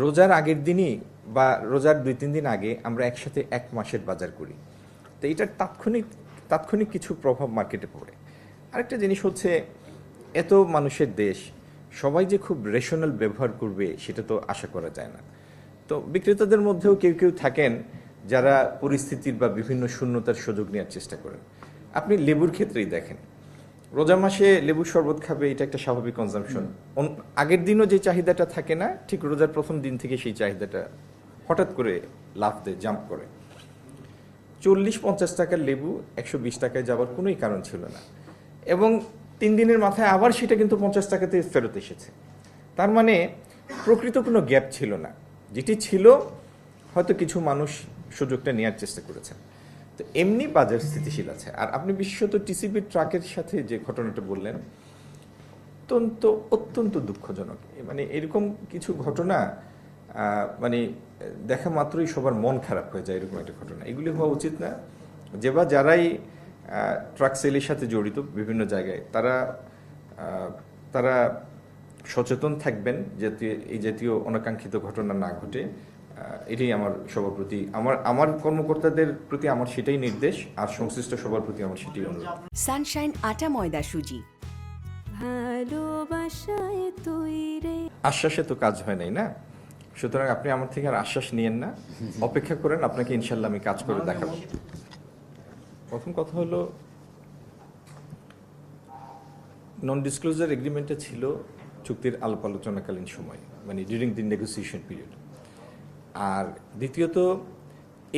রোজার আগের দিনই বা রোজার 2-3 দিন আগে আমরা একসাথে 1 মাসের বাজার করি, তো এটার তাৎক্ষণিক কিছু প্রভাব মার্কেটে পড়ে। আরেকটা জিনিস হচ্ছে, এত মানুষের দেশ, সবাই যে খুব রেশনাল ব্যবহার করবে সেটা তো আশা করা যায় না। তো বিক্রেতাদের মধ্যেও কেউ কেউ থাকেন যারা পরিস্থিতির বা বিভিন্ন শূন্যতার সুযোগ নেওয়ার চেষ্টা করেন। আপনি লেবুর ক্ষেত্রেই দেখেন, রোজা মাসে লেবুর শরবত খাবে, এটা একটা স্বাভাবিক কনজাম্পশন। আগের দিনও যে চাহিদাটা থাকে না, ঠিক রোজার প্রথম দিন থেকে সেই চাহিদাটা হঠাৎ করে লাফ দেয়, জাম্প করে। 40-50 টাকার লেবু 120 টাকায় যাওয়ার কোনোই কারণ ছিল না, এবং 3 দিনের মাথায় আবার সেটা কিন্তু 50 টাকাতে ফেরত এসেছে। তার মানে প্রকৃত কোনো গ্যাপ ছিল না, যেটি ছিল হয়তো কিছু মানুষ সুযোগটা নেওয়ার চেষ্টা করেছেন। তো এমনি বাজার স্থিতিশীল আছে। আর আপনি বিশেষত টিসিবি ট্রাকের সাথে যে ঘটনাটা বললেন, অত্যন্ত দুঃখজনক। মানে এরকম কিছু ঘটনা মানে দেখা মাত্রই সবার মন খারাপ হয়ে যায়, এরকম একটা ঘটনা। এগুলি হওয়া উচিত না। যারাই ট্রাক সেলের সাথে জড়িত বিভিন্ন জায়গায়, তারা সচেতন থাকবেন যাতে এই জাতীয় অনাকাঙ্ক্ষিত ঘটনা না ঘটে। এটাই আমার সবার প্রতি, আমার কর্মকর্তাদের প্রতি আমার সেটাই নির্দেশ, আর সংশ্লিষ্ট সবার প্রতি আমার সেটাই অনুরোধ। সানশাইন আটা ময়দা সুজি, ভালোবাসায় তৈরি। আশ্বাসে তো কাজ হয় নাই না, সুতরাং আপনি আমার থেকে আর আশ্বাস নিয়েন না, অপেক্ষা করেন, আপনাকে ইনশাল্লাহ আমি কাজ করে দেখাবো। প্রথম কথা হলো, নন ডিসক্লোজার এগ্রিমেন্টে ছিল চুক্তির আলাপ আলোচনাকালীন সময়, মানে ডিউরিং দি নেগোসিয়েশন পিরিয়ড। আর দ্বিতীয়ত,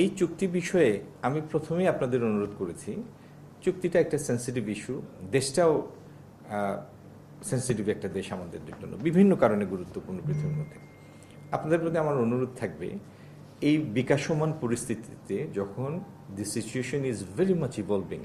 এই চুক্তি বিষয়ে আমি প্রথমেই আপনাদের অনুরোধ করেছি, চুক্তিটা একটা সেন্সিটিভ ইস্যু, দেশটাও সেন্সিটিভ একটা দেশ আমাদের জন্য, বিভিন্ন কারণে গুরুত্বপূর্ণ পৃথিবীর মধ্যে। আপনাদের প্রতি আমার অনুরোধ থাকবে, এই বিকাশমান পরিস্থিতিতে যখন দি situation is very much evolving,